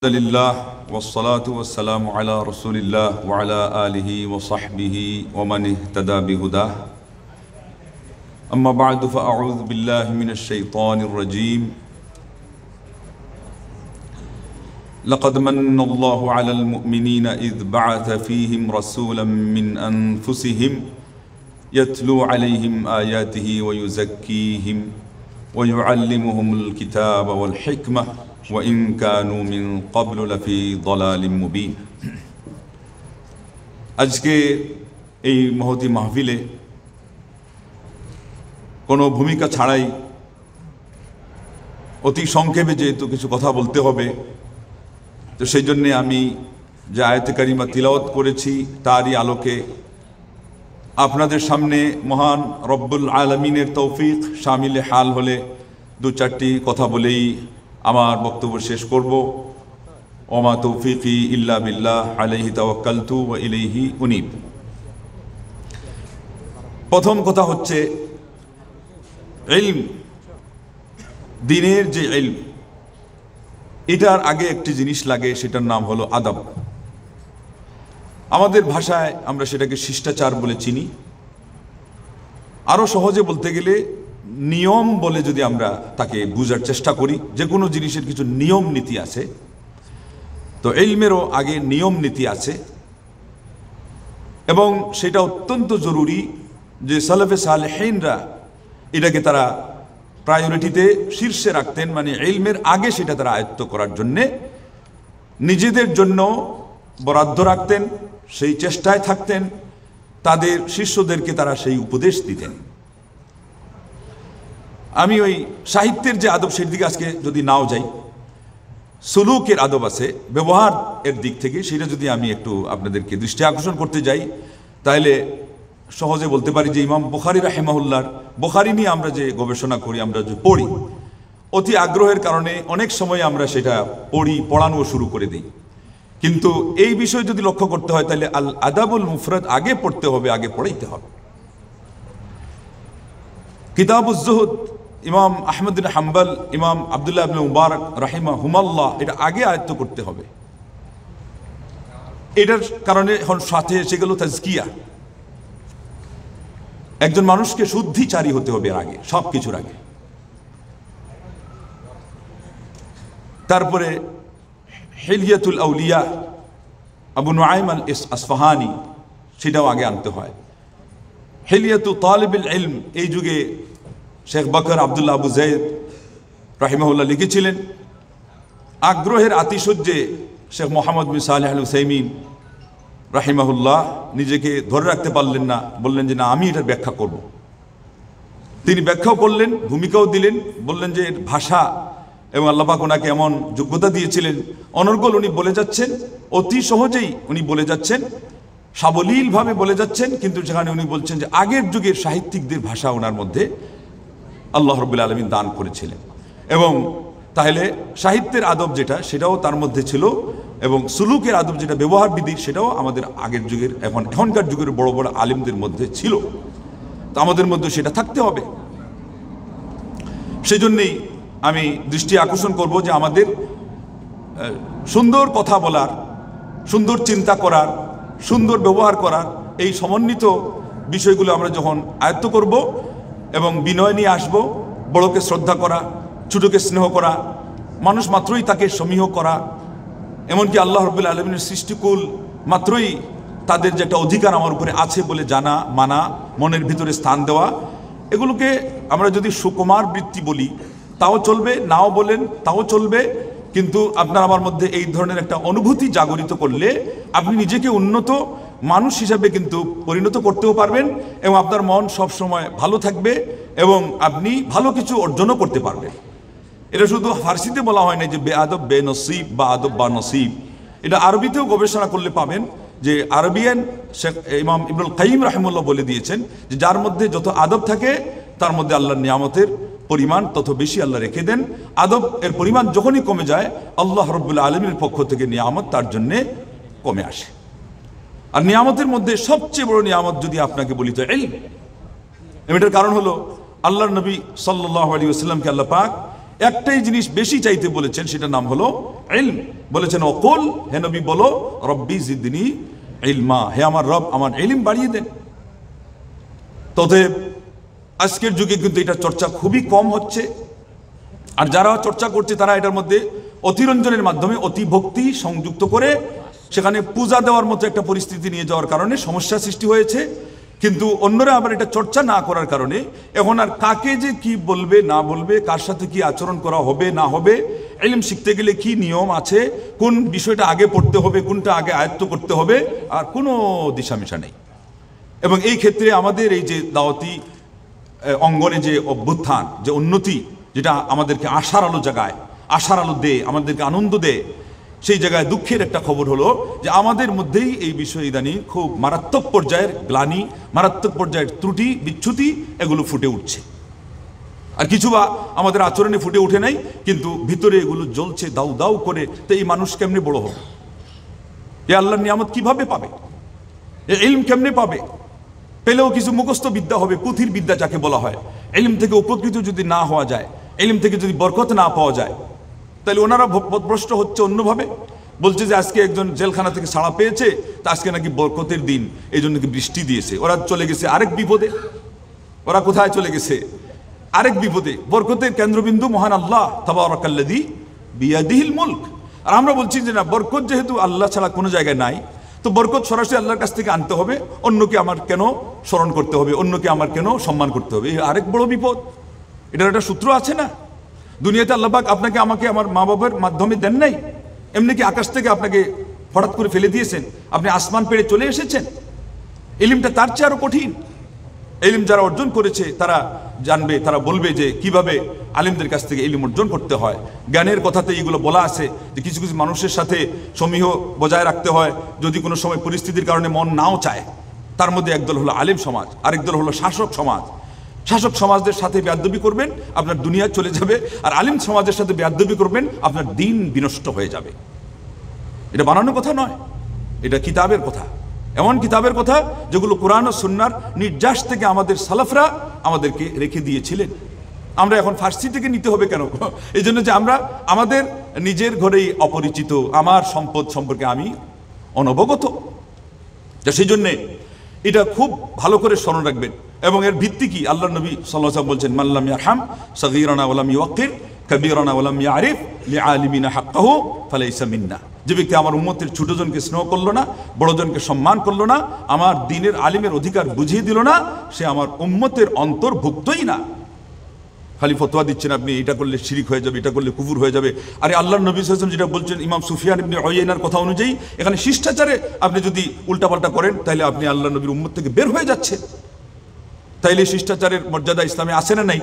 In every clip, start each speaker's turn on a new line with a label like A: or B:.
A: لله والصلاة والسلام على رسول الله وعلى آله وصحبه ومن اهتدى بهداه أما بعد فأعوذ بالله من الشيطان الرجيم لقد من الله على المؤمنين إذ بعث فيهم رسولا من أنفسهم يتلو عليهم آياته ويزكيهم ويعلمهم الكتاب والحكمة وإن كانوا من قبل لفي ضلال مبين আজকে এই মহতি মাহফিলে কোনো ভূমিকা ছাড়াই অতি সংক্ষেপে যেহেতু কিছু কথা বলতে হবে, তো সেই জন্যে আমি যে আয়াতে কারিমা তিলাওয়াত করেছি তারই আলোকে আপনাদের সামনে মহান রব্বুল আলামিনের তৌফিক শামিলে হাল হলে দু চারটি কথা বলেই আমার বক্তব্য শেষ করব। ওমা তৌফিকি ইল্লা বিল্লাহ আলাইহি তাওয়াক্কালতু ওয়া ইলাইহি উনীব। প্রথম কথা হচ্ছে ইলম, দ্বীনের যে ইলম, এটার আগে একটি জিনিস লাগে, সেটার নাম হলো আদব। আমাদের ভাষায় আমরা সেটাকে শিষ্টাচার বলে চিনি, আরো সহজে বলতে গেলে নিয়ম বলে যদি আমরা তাকে বুঝার চেষ্টা করি। যে কোনো জিনিসের কিছু নিয়ম নীতি আছে, তো ইলমেরও আগে নিয়ম নীতি আছে এবং সেটা অত্যন্ত জরুরি যে সালাফে সালেহিনরা এটাকে তারা প্রায়োরিটিতে শীর্ষে রাখতেন, মানে ইলমের আগে সেটা তারা আয়ত্ত করার জন্যে নিজেদের জন্য বরাদ্দ রাখতেন, সেই চেষ্টায় থাকতেন, তাদের শিষ্যদেরকে তারা সেই উপদেশ দিতেন। আমি ওই সাহিত্যের যে আদব সের দিকে আজকে যদি নাও যাই, সুলুকের আদব আছে ব্যবহার এর দিক থেকে, সেটা যদি আমি একটু আপনাদেরকে দৃষ্টি আকর্ষণ করতে যাই, তাহলে সহজে বলতে পারি যে ইমাম বুখারী রাহিমাহুল্লাহর, বুখারী নিয়ে আমরা যে গবেষণা করি, আমরা যে পড়ি, অতি আগ্রহের কারণে অনেক সময় আমরা সেটা পড়ানো শুরু করে দিই। কিন্তু এই বিষয় যদি লক্ষ্য করতে হয় তাহলে আল আদাবুল মুফরাদ আগে পড়তে হবে, আগে পড়াইতে হবে। কিতাবুজ জুহুদ ইমাম আহমদ বিন হাম্বল, ইমাম আব্দুল্লাহ ইবনে মুবারক রাহিমাহুমাল্লাহ, এটা আগে আয়ত্ত করতে হবে। এটার কারণে এখন সাথে এসে গেল তাজকিয়া। একজন মানুষকে শুদ্ধিচারী হতে হবে এর আগে, সব কিছুর আগে। তারপরে হিলিয়াতুল আউলিয়া আবু নুআইম আল আসফাহানি, সেটাও আগে আনতে হয়। হিলিয়াতু তালিবুল ইলম, এই যুগে শেখ বকর আব্দুল্লাহ আবু যায়েদ রাহিমাহুল্লাহ লিখেছিলেন। আগ্রহের আতিশয্যে শেখ মোহাম্মদ বিন সালেহ আল উসাইমিন রাহিমাহুল্লাহ নিজেকে ধরে রাখতে পারলেন না, বললেন যে না, আমি এটার ব্যাখ্যা করব। তিনি ব্যাখ্যাও করলেন, ভূমিকাও দিলেন, বললেন যে এর ভাষা এবং আল্লাহ পাক ওনাকে এমন যোগ্যতা দিয়েছিলেন, অনর্গল উনি বলে যাচ্ছেন, অতি সহজেই উনি বলে যাচ্ছেন, সাবলীলভাবে বলে যাচ্ছেন, কিন্তু সেখানে উনি বলছেন যে আগের যুগের সাহিত্যিকদের ভাষা ওনার মধ্যে আল্লাহ রাব্বুল আলামিন দান করেছিলেন। এবং তাহলে সাহিত্যের আদব যেটা, সেটাও তার মধ্যে ছিল, এবং সুলুকের আদব যেটা ব্যবহার বিধি, সেটাও আমাদের আগের যুগের এখনকার যুগের বড় বড় আলিমদের মধ্যে ছিল। তো আমাদের মধ্যে সেটা থাকতে হবে। সেই জন্যেই আমি দৃষ্টি আকর্ষণ করব যে আমাদের সুন্দর কথা বলার, সুন্দর চিন্তা করার, সুন্দর ব্যবহার করার এই সমন্বিত বিষয়গুলো আমরা যখন আয়ত্ত করব এবং বিনয় নিয়ে আসব, বড়কে শ্রদ্ধা করা, ছোটকে স্নেহ করা, মানুষ মাত্রই তাকে সমীহ করা, এমনকি আল্লাহ রাব্বুল আলামিনের সৃষ্টিকুল মাত্রই তাদের যে একটা অধিকার আমার উপরে আছে বলে জানা, মানা, মনের ভিতরে স্থান দেওয়া, এগুলোকে আমরা যদি সুকুমার বৃত্তি বলি তাও চলবে, নাও বলেন তাও চলবে, কিন্তু আপনার আমার মধ্যে এই ধরনের একটা অনুভূতি জাগরিত করলে আপনি নিজেকে উন্নত মানুষ হিসাবে কিন্তু পরিণত করতেও পারবেন, এবং আপনার মন সব সময় ভালো থাকবে এবং আপনি ভালো কিছু অর্জনও করতে পারবেন। এটা শুধু ফার্সিতে বলা হয় না যে বেআদব বেনসিব বা আদব বা নসিব, এটা আরবিতেও গবেষণা করলে পাবেন যে আরবিয়ান শেখ ইমাম ইবনুল কাইয়িম রাহিমাহুল্লাহ বলে দিয়েছেন যে যার মধ্যে যত আদব থাকে তার মধ্যে আল্লাহর নিয়ামতের পরিমাণ তত বেশি আল্লাহ রেখে দেন। আদব এর পরিমাণ যখনই কমে যায়, আল্লাহ রাব্বুল আলামিনের পক্ষ থেকে নিয়ামত তার জন্যে কমে আসে। আর নিয়ামতের মধ্যে সবচেয়ে বড় নিয়ামত যদি আপনাকে বলি তো ইলম। এটার কারণ হলো আল্লাহর নবী সাল্লাল্লাহু আলাইহি ওয়াসাল্লামকে আল্লাহ পাক একটাই জিনিস বেশি চাইতে বলেছেন, সেটার নাম হলো ইলম। বলেছেন অকুল, হে নবী বলো, রব্বি জিদনি ইলমা, হে আমার রব আমার ইলম বাড়িয়ে দেন। তবে আজকের যুগে কিন্তু এটা চর্চা খুবই কম হচ্ছে। আর যারা চর্চা করছে তারা এটার মধ্যে অতিরঞ্জনের মাধ্যমে অতি ভক্তি সংযুক্ত করে সেখানে পূজা দেওয়ার মতো একটা পরিস্থিতি নিয়ে যাওয়ার কারণে সমস্যা সৃষ্টি হয়েছে। কিন্তু অন্যরা আবার এটা চর্চা না করার কারণে এখন আর কাকে যে কি বলবে না বলবে, কার সাথে কি আচরণ করা হবে না হবে, ইলম শিখতে গেলে কি নিয়ম আছে, কোন বিষয়টা আগে পড়তে হবে, কোনটা আগে আয়ত্ত করতে হবে, আর কোনো দিশামিশা নেই। এবং এই ক্ষেত্রে আমাদের এই যে দাওয়াতি অঙ্গনে যে অভ্যুত্থান, যে উন্নতি, যেটা আমাদেরকে আশার আলো জাগায়, আশার আলো দেয়, আমাদেরকে আনন্দ দেয়, সেই জায়গায় দুঃখের একটা খবর হলো যে আমাদের মধ্যেই এই বিষয় ইদানিং খুব মারাত্মক পর্যায়ের গ্লানি, মারাত্মক পর্যায়ের ত্রুটি বিচ্যুতি এগুলো ফুটে উঠছে। আর কিছু বা আমাদের আচরণে ফুটে উঠে নাই, কিন্তু ভিতরে এগুলো জ্বলছে দাউ দাউ করে। তো এই মানুষ কেমনে বড় হবে? এ আল্লাহর নিয়ামত কিভাবে পাবে? এ ইলম কেমনে পাবে? পেলেও কিছু মুখস্থ বিদ্যা হবে, পুঁথির বিদ্যা যাকে বলা হয়। ইলম থেকে উপকৃত যদি না হওয়া যায়, ইলম থেকে যদি বরকত না পাওয়া যায়, তাহলে ওনারা পথভ্রষ্ট হচ্ছে অন্যভাবে। বলছে যে আজকে একজন জেলখানা থেকে ছাড়া পেয়েছে, তা আজকে নাকি বরকতের দিন, এই জন্য নাকি বৃষ্টি দিয়েছে। ওরা চলে গেছে আরেক বিপদে। ওরা কোথায় চলে গেছে? আরেক বিপদে। বরকতের কেন্দ্রবিন্দু মহান আল্লাহ তাবারাকাল্লাযী বিয়াদিহিল মুলক। আর আমরা বলছি যে না, বরকত যেহেতু আল্লাহ ছাড়া কোনো জায়গায় নাই, তো বরকত সরাসরি আল্লাহর কাছ থেকে আনতে হবে। অন্যকে আমার কেন স্মরণ করতে হবে, অন্যকে আমার কেন সম্মান করতে হবে? আরেক বড় বিপদ। এটার একটা সূত্র আছে না? দুনিয়াতে আল্লাহ পাক আপনাকে আমাকে আমার মা বাবার মাধ্যমে দেন নাই। এমনি কি আকাশ থেকে আপনাকে হঠাৎ করে ফেলে দিয়েছেন? আপনি আসমান পেড়ে চলে এসেছেন? ইলমটা তার চেয়ে আরো কঠিন। ইলম যারা অর্জন করেছে তারা জানবে, তারা বলবে যে কিভাবে আলিমদের কাছ থেকে ইলম অর্জন করতে হয়। জ্ঞানের কথাতে এইগুলো বলা আছে যে কিছু কিছু মানুষের সাথে সমীহ বজায় রাখতে হয় যদি কোনো সময় পরিস্থিতির কারণে মন নাও চায়। তার মধ্যে একদল হলো আলিম সমাজ, আরেক দল হলো শাসক সমাজ। শাসক সমাজদের সাথে বেয়াদবি করবেন, আপনার দুনিয়া চলে যাবে। আর আলিম সমাজের সাথে বেয়াদবি করবেন, আপনার দিন বিনষ্ট হয়ে যাবে। এটা বানানোর কথা নয়, এটা কিতাবের কথা। এমন কিতাবের কথা যেগুলো কোরআন ও সুন্নাহর নির্যাস থেকে আমাদের সালাফরা আমাদেরকে রেখে দিয়েছিলেন। আমরা এখন ফার্সি থেকে নিতে হবে কেন? এই জন্য যে আমরা আমাদের নিজের ঘরেই অপরিচিত, আমার সম্পদ সম্পর্কে আমি অনবগত। সেই জন্যে এটা খুব ভালো করে স্মরণ রাখবেন। এবং এর ভিত্তি কি? আল্লাহ নবী সাল্লাল্লাহু আলাইহি ওয়াসাল্লাম বলছেন, মাল্লাম ইয়ারহাম সাগীরানা ওয়া লাম ইউক্কির কাবীরানা ওয়া লাম ইয়ারিফ লিআলিমিনা হাক্কাহু ফালাইসা মিন্না। যে ব্যক্তি আমার উম্মতের ছোটজনকে স্নেহ করলো না, বড়জনকে সম্মান করলো না, আমার দ্বীনের আলিমের অধিকার বুঝিয়ে দিল না, সে আমার উম্মতের অন্তর্ভুক্তই না। খালি ফতোয়া দিচ্ছেন আপনি, এটা করলে শিরিক হয়ে যাবে, এটা করলে কুফর হয়ে যাবে। আরে আল্লাহর নবী সাল্লাল্লাহু আলাইহি ওয়াসাল্লাম যেটা বলছেন ইমাম সুফিয়ান ইবনে উয়াইনার কথা অনুযায়ী, এখানে শিষ্টাচারে আপনি যদি উল্টাপাল্টা করেন তাহলে আপনি আল্লাহর নবীর উম্মত থেকে বের হয়ে যাচ্ছেন। তাইলে শিষ্টাচারের মর্যাদা ইসলামে আছে না নাই?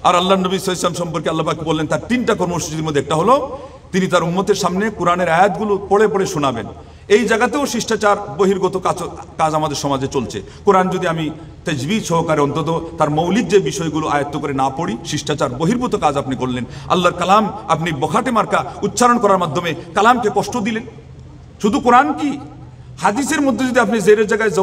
A: আর আল্লাহর নবী সাল্লাল্লাহু আলাইহি ওয়াসাল্লাম সম্পর্কে আল্লাহ পাক বললেন তার তিনটা কর্মসূচির মধ্যে একটা হলো তিনি তার উম্মতের সামনে কোরআনের আয়াতগুলো পড়ে পড়ে শোনাবেন। এই জায়গাতেও শিষ্টাচার বহির্গত কাজ আমাদের সমাজে চলছে। কোরআন যদি আমি তাজবিদ সহকারে অন্তত তার মৌলিক যে বিষয়গুলো আয়ত্ত করে না পড়ি, শিষ্টাচার বহির্ভূত কাজ আপনি করলেন। আল্লাহর কালাম আপনি বখাটে মার্কা উচ্চারণ করার মাধ্যমে কালামকে কষ্ট দিলেন। শুধু কোরআন কি, হাদিসের মধ্যে যদি আপনি জেরের জায়গায়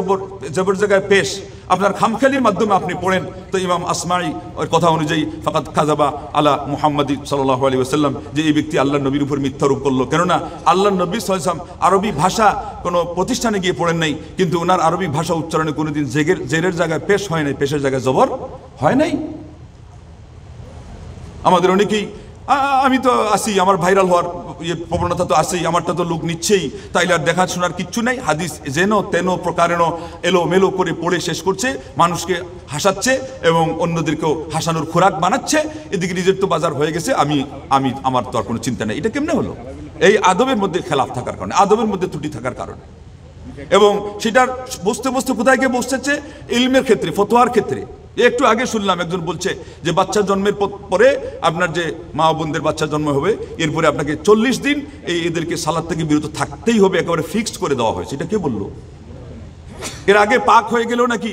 A: জবর জায়গায় পেশ আপনার খামখেয়ালির মাধ্যমে আপনি পড়েন, তো ইমাম আসমাই ওর কথা অনুযায়ী ফাকাত কাযাবা আলা মুহাম্মাদি সাল্লাল্লাহু আলাইহি ওয়াসাল্লাম, যে এই ব্যক্তি আল্লাহর নবীর উপর মিথ্যারোপ করলো। কেননা আল্লাহর নবী সাল্লাল্লাহু আলাইহি ওয়াসাল্লাম আরবি ভাষা কোনো প্রতিষ্ঠানে গিয়ে পড়েন নাই, কিন্তু ওনার আরবি ভাষা উচ্চারণে কোনোদিন জেরের জায়গায় পেশ হয় নাই, পেশের জায়গায় জবর হয় নাই। আমাদের অনেকেই আমি তো আসি, আমার ভাইরাল হওয়ার প্রবণতা তো আসেই, আমারটা তো লোক নিচ্ছেই, তাইলে আর দেখাশোনার কিচ্ছু নাই। হাদিস যেন তেন প্রকারেণ এলো মেলো করে পড়ে শেষ করছে, মানুষকে হাসাচ্ছে এবং অন্যদেরকেও হাসানোর খোরাক বানাচ্ছে। এদিকে নিজের তো বাজার হয়ে গেছে, আমার তো আর কোনো চিন্তা নেই। এটা কেমনে হলো? এই আদবের মধ্যে খেলাফ থাকার কারণে, আদবের মধ্যে ত্রুটি থাকার কারণে। এবং সেটার বসতে বসতে কোথায় গিয়ে বসতেছে? ইলমের ক্ষেত্রে, ফতোয়ার ক্ষেত্রে। একটু আগে শুনলাম একজন বলছে যে বাচ্চা জন্মের পরে আপনার যে মা বোনদের বাচ্চা জন্ম হবে, এরপরে আপনাকে 40 দিন এদেরকে সালাত থেকে বিরত থাকতেই হবে, একেবারে ফিক্সড করে দেওয়া হয়েছে। এটা কে বললো? এর আগে পাক হয়ে গেলেও নাকি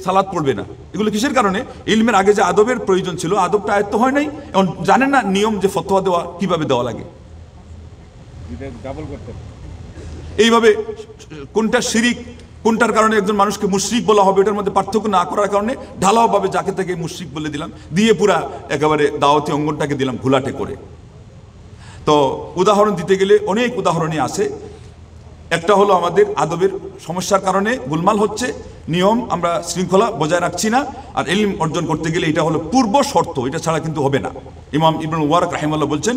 A: সালাত পড়বে না। এগুলো কিসের কারণে? ইলমের আগে যে আদবের প্রয়োজন ছিল, আদবটা আয়ত্ত হয় নাই। এখন জানেন না নিয়ম যে ফতোয়া দেওয়া কিভাবে দেওয়া লাগে। এইভাবে কোনটা শিরিক, কোনটার কারণে একজন মানুষকে মুশরিক বলা হবে এটার মধ্যে পার্থক্য না করার কারণে ঢালাওভাবে যাকে তাকে মুশরিক বলে দিলাম, দিয়ে পুরা একেবারে দাওয়াতি অঙ্গনটাকে দিলাম ঘোলাটে করে। তো উদাহরণ দিতে গেলে অনেক উদাহরণই আছে। একটা হলো আমাদের আদবের সমস্যার কারণে গোলমাল হচ্ছে, নিয়ম আমরা শৃঙ্খলা বজায় রাখছি না, আর ইলম অর্জন করতে গেলে এটা হলো পূর্ব শর্ত, এটা ছাড়া কিন্তু হবে না। ইমাম ইবনে মুবারক রাহিমাহুল্লাহ বলছেন,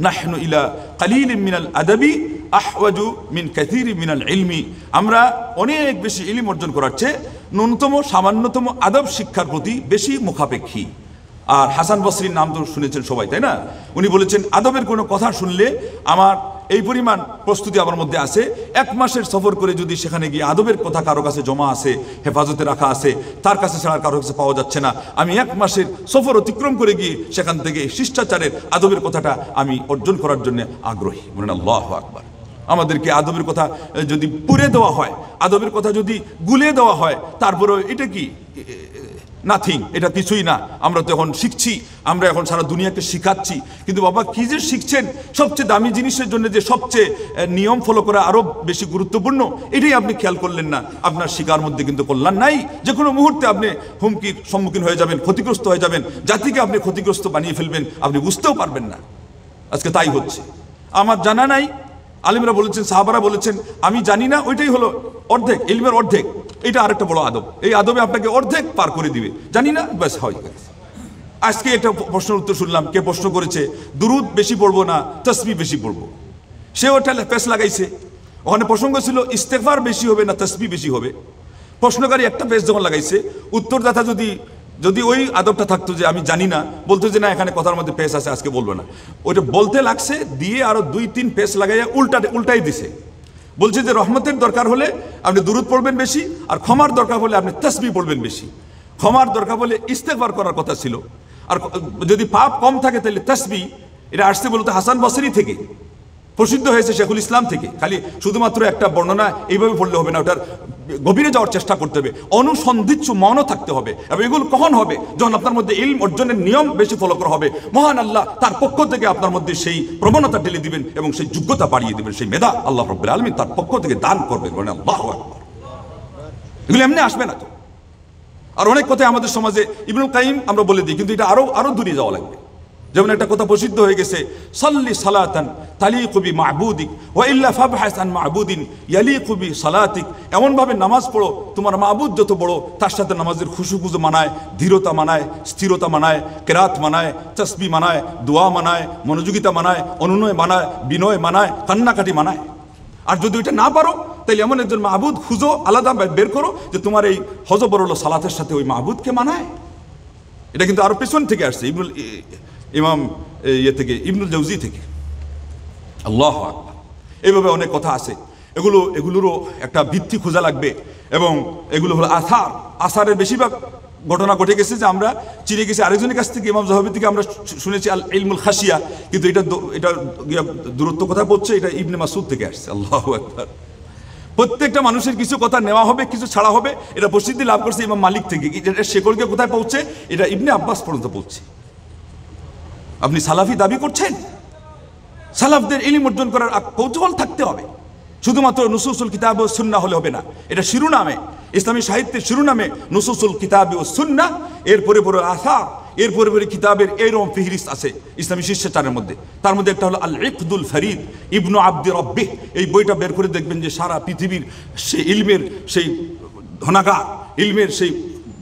A: নাহনু ইলা কালিলিন মিনাল আদাবি আহওয়াজু মিন কাসীরিন মিনাল ইলমি, আমরা অনেক বেশি ইলম অর্জন করার চেয়ে ন্যূনতম সামান্যতম আদব শিক্ষার প্রতি বেশি মুখাপেক্ষী। আর হাসান বসরির নাম তো শুনেছেন সবাই, তাই না? উনি বলেছেন, আদবের কোনো কথা শুনলে আমার এই পরিমাণ প্রস্তুতি আমার মধ্যে আছে, 1 মাসের সফর করে যদি সেখানে গিয়ে আদবের কথা কারো কাছে জমা আছে, হেফাজতে রাখা আছে, তার কাছে ছাড়া কারো কাছে পাওয়া যাচ্ছে না, আমি 1 মাসের সফর অতিক্রম করে গিয়ে সেখান থেকে শিষ্টাচারের আদবের কথাটা আমি অর্জন করার জন্য আগ্রহী। বলেন আল্লাহু আকবার। আমাদেরকে আদবের কথা যদি পুড়ে দেওয়া হয়, আদবের কথা যদি গুলে দেওয়া হয়, তারপরে এটা কি নাথিং, এটা কিছুই না, আমরা তো এখন শিখছি, আমরা এখন সারা দুনিয়াকে শিখাচ্ছি। কিন্তু বাবা কি যে শিখছেন, সবচেয়ে দামি জিনিসের জন্য যে সবচেয়ে নিয়ম ফলো করা আরো বেশি গুরুত্বপূর্ণ, এটাই আপনি খেয়াল করলেন না। আপনার শিকার মধ্যে কিন্তু কল্যাণ নাই, যে কোনো মুহূর্তে আপনি হুমকির সম্মুখীন হয়ে যাবেন, ক্ষতিগ্রস্ত হয়ে যাবেন, জাতিকে আপনি ক্ষতিগ্রস্ত বানিয়ে ফেলবেন, আপনি বুঝতেও পারবেন না। আজকে তাই হচ্ছে। আমার জানা নাই, আলিমরা বলেছেন, সাহাবারা বলেছেন, আমি জানি না, ওইটাই হলো অর্ধেক ইলমের অর্ধেক। এটা আরেকটা বড় আদব, এই আদবে আপনাকে অর্ধেক পার করে দিবে। জানি না, ব্যাস হয়। আজকে একটা প্রশ্নের উত্তর শুনলাম, কে প্রশ্ন করেছে দুরুদ বেশি পড়বো না তাসবিহ বেশি পড়বো, সে ওটা পেশ লাগাইছে। ওখানে প্রসঙ্গ ছিল ইস্তেগফার বেশি হবে না তাসবিহ বেশি হবে। প্রশ্নকারী একটা পেশ যখন লাগাইছে, উত্তরদাতা যদি ওই আদবটা থাকতো যে আমি জানি না, বলতো যে না এখানে কথার মধ্যে পেশ আছে, আজকে বলবো না, ওইটা বলতে লাগছে, দিয়ে আরো 2-3 পেশ লাগাইয়া উল্টাই দিছে। বলছে যে রহমতের দরকার হলে আপনি দুরুদ পড়বেন বেশি, আর ক্ষমার দরকার হলে আপনি তাসবিহ পড়বেন বেশি। ক্ষমার দরকার হলে ইস্তেগফার করার কথা ছিল, আর যদি পাপ কম থাকে তাহলে তাসবিহ। এটা আসছে বলতে হাসান বসরি থেকে, প্রসিদ্ধ হয়েছে শেখুল ইসলাম থেকে। খালি শুধুমাত্র একটা বর্ণনা এইভাবে পড়লে হবে না, ওটার গভীরে যাওয়ার চেষ্টা করতে হবে, অনুসন্ধিৎসু মনও থাকতে হবে। এবং এগুলো কখন হবে? যখন আপনার মধ্যে ইলম অর্জনের নিয়ম বেশি ফলো করা হবে, মহান আল্লাহ তার পক্ষ থেকে আপনার মধ্যে সেই প্রবণতা ঢেলে দিবেন এবং সেই যোগ্যতা বাড়িয়ে দিবেন, সেই মেধা আল্লাহ রাব্বুল আলামিন তার পক্ষ থেকে দান করবেন। বলেন আল্লাহু আকবার। এগুলো এমনি আসবে না তো। আর অনেক কথাই আমাদের সমাজে ইবনুল কাইয়িম আমরা বলে দিই, কিন্তু এটা আরো দূরে যাওয়া লাগবে। যেমন একটা কথা প্রসিদ্ধ হয়ে গেছে, সাল্লি সালাতান তালিকু বি মা'বুদিক ওয়া ইল্লা ফাবহাস আন মা'বুদিন ইয়ালিকু বি সালাতিক। এমন ভাবে নামাজ পড়ো তোমার মাবুদ যত বড় তার সাথে নামাজের খুশুখুজু মানায়, ধীরতা মানায়, স্থিরতা মানায়, কেরাত মানায়, তাসবিহ মানায়, দোয়া মানায়, মনোযোগিতা মানায়, অনুনয় মানায়, বিনয় মানায়, কান্নাকাটি মানায়। আর যদি ওইটা না পারো তাহলে এমন একজন মাহবুদ খুঁজো, আলাদা বের করো যে তোমার এই হজবরল সালাতের সাথে ওই মাহবুদকে মানায়। এটা কিন্তু আরো পেছন থেকে আসছে, ইমাম থেকে ইবনুল জাওজি থেকে। আল্লাহু আকবার। এইভাবে অনেক কথা আছে, এগুলোরও একটা ভিত্তি খোঁজা লাগবে। এবং এগুলো হলো আসারের বেশিরভাগ ঘটনা ঘটে গেছে যে আমরা চিনে গেছি আরেকজনের কাছ থেকে, ইমাম যাহাবী থেকে আমরা শুনেছি আল ইলমুল খাশিয়া, কিন্তু এটা দূরত্ব কথা বলছে, এটা ইবনে মাসউদ থেকে আসছে। আল্লাহু আকবার। প্রত্যেকটা মানুষের কিছু কথা নেওয়া হবে, কিছু ছাড়া হবে। এটা প্রসিদ্ধি লাভ করছে ইমাম মালিক থেকে, এটা শেকড়কে কোথায় পৌঁছে, এটা ইবনে আব্বাস পর্যন্ত পৌঁছে। আপনি সালাফি দাবি করছেন, সালাফদের ইলম অর্জন করার কৌতূহল থাকতে হবে। শুধুমাত্র নুসুসুল কিতাব ও সুন্নাহ হলে হবে না। এটা শিরোনামে, ইসলামী সাহিত্যের শিরোনামে নুসুসুল কিতাব ও সুন্নাহ, এরপরে আসার, এরপরে কিতাবের এইরকম ফিহরিস্ত আছে ইসলামী শিষ্টাচারের মধ্যে। তার মধ্যে একটা হলো আল ইকদুল ফরিদ ইবনু আব্দি রব্বিহ। এই বইটা বের করে দেখবেন যে সারা পৃথিবীর সেই ইলমের সেই ধনাগার, ইলমের সেই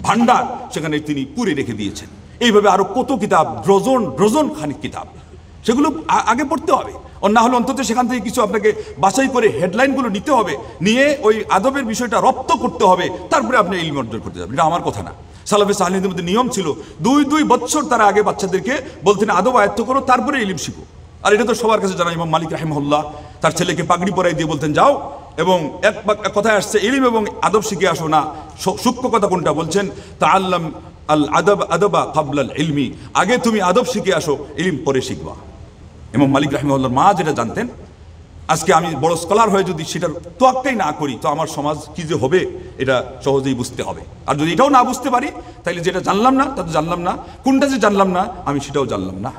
A: ভান্ডার সেখানে তিনি পুরে রেখে দিয়েছেন। এইভাবে আরো কত কিতাব, ডজন খানিক কিতাব, সেগুলো আগে পড়তে হবে। আর না হলে অন্তত সেখান থেকে কিছু আপনাকে বাছাই করে হেডলাইনগুলো নিতে হবে, নিয়ে ওই আদবের বিষয়টা রপ্ত করতে হবে, তারপরে আপনি ইলম অর্জন করতে যাবেন। এটা আমার কথা না, সালাফে সালেহীনদের মধ্যে নিয়ম ছিল 2 বছর তারা আগে বাচ্চাদেরকে বলতেন আদব আয়ত্ত করো, তারপরে ইলম শিখো। আর এটা তো সবার কাছে জানা। ইমাম মালিক রাহিমাহুল্লাহ তার ছেলেকে পাগড়ি পরাই দিয়ে বলতেন যাও, এবং এক কথায় আসছে ইলম এবং আদব শিখে আসো না। সূক্ষ্ম কথা কোনটা বলছেন, তাআল্লাম আল আদবা ক্বাবলা আল ইলমি, আগে তুমি আদব শিখে আসো, ইলম পরে শিখবা। ইমাম মালিক রাহিমাহুল্লাহর মা যেটা জানতেন, আজকে আমি বড় স্কলার হয়ে যদি সেটার তোয়াক্কাই না করি, তো আমার সমাজ কি যে হবে এটা সহজেই বুঝতে হবে। আর যদি এটাও না বুঝতে পারি, তাহলে যেটা জানলাম না তা তো জানলাম না, কোনটা যে জানলাম না আমি সেটাও জানলাম না।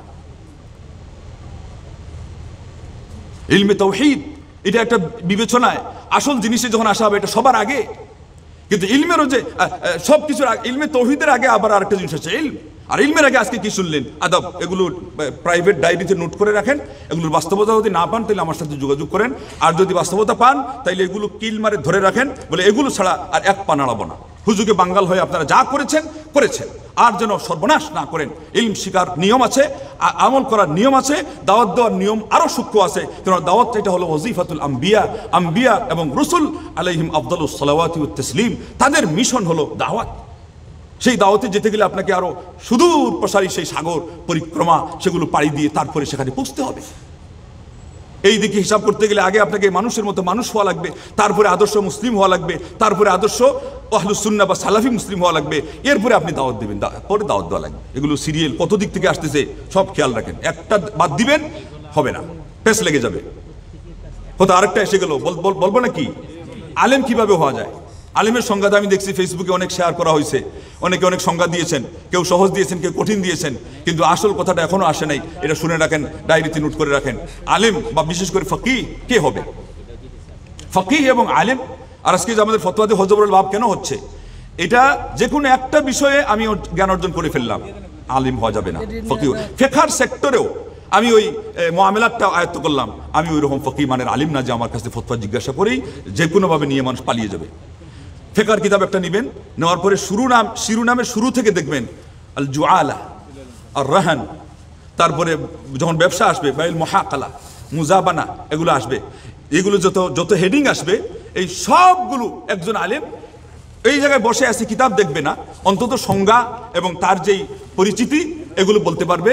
A: ইলমে তাওহীদ এটা একটা বিবেচনায় আসল জিনিসে যখন আসা হবে, এটা সবার আগে কিন্তু ইলমেরও যে সব কিছুর ইলমে তৌহিদের আগে আবার আরেকটা জিনিস আছে ইলম। আর ইলমের আগে আজকে কি শুনলেন? আদব। এগুলো প্রাইভেট ডায়েরিতে নোট করে রাখেন। এগুলোর বাস্তবতা যদি না পান তাহলে আমার সাথে যোগাযোগ করেন, আর যদি বাস্তবতা পান তাহলে এগুলো কিল মারে ধরে রাখেন, বলে এগুলো ছাড়া আর এক পা নাড়াবো না। হুজুগে বাঙ্গাল হয়ে আপনারা যা করেছেন করেছেন, আর যেন সর্বনাশ না করেন। ইলম শিকার নিয়ম আছে, আমল করার নিয়ম আছে, দাওয়াত দেওয়ার নিয়ম আরও সূক্ষ্ম আছে। কারণ দাওয়াত এটা হলো ওয়াজিফাতুল আম্বিয়া, আম্বিয়া এবং রসুল আলাইহিম আফদালুস সালাওয়াতি ওয়াত তাসলিম, তাদের মিশন হলো দাওয়াত। সেই দাওয়াতে যেতে গেলে আপনাকে আরো সুদূর প্রসারী সেই সাগর পরিক্রমা সেগুলো পাড়ি দিয়ে তারপরে সেখানে পৌঁছতে হবে। এই দিকে হিসাব করতে গেলে আগে আপনাকে মানুষের মতো মানুষ হওয়া লাগবে, তারপরে আদর্শ মুসলিম হওয়া লাগবে, তারপরে আদর্শ আহলুস সুন্নাহ বা সালাফি মুসলিম হওয়া লাগবে, এরপরে আপনি দাওয়াত দেবেন, পরে দাওয়াত দেওয়া লাগবে। এগুলো সিরিয়াল কত দিক থেকে আসতেছে সব খেয়াল রাখেন, একটা বাদ দিবেন হবে না, পেস লেগে যাবে। কোথাও আরেকটা এসে গেল, বলবো না কি আলেম কিভাবে হওয়া যায়। আলেমের সংজ্ঞা আমি দেখছি ফেসবুকে অনেক শেয়ার করা হয়েছে, অনেকে অনেক সংজ্ঞা দিয়েছেন, কেউ সহজ দিয়েছেন, কেউ কঠিন দিয়েছেন, কিন্তু আসল কথাটা এখনো আসে নাই। এটা শুনে রাখেন, ডায়েরিতে নোট করে রাখেন। আলেম বা বিশেষ করে ফকিহ কে হবে? ফকিহ এবং আলেম। আর আজকে যে আমাদের ফতোয়াতে হযরতুল বাব কেন হচ্ছে, এটা যে কোনো একটা বিষয়ে আমি জ্ঞান অর্জন করে ফেললাম, আলেম হওয়া যাবে না। ফকিহ ফিকহার সেক্টরেও আমি ওই মুআমালাতটা আয়ত্ত করলাম, আমি ওই রকম ফকিহ মানের আলিম না যে আমার কাছে ফতোয়া জিজ্ঞাসা করেই যে কোনোভাবে নিয়ে মানুষ পালিয়ে যাবে। ফিকহার কিতাব একটা নেবেন, নেওয়ার পরে শিরোনামের শুরু থেকে দেখবেন আল জুআলা আর রাহান, তারপরে যখন ব্যবসা আসবে বাইল মুহাকালা মুজাবানা এগুলো আসবে, এগুলো যত হেডিং আসবে এই সবগুলো একজন আলেম এই জায়গায় বসে আছে কিতাব দেখবে না, অন্তত সংজ্ঞা এবং তার যেই পরিচিতি এগুলো বলতে পারবে,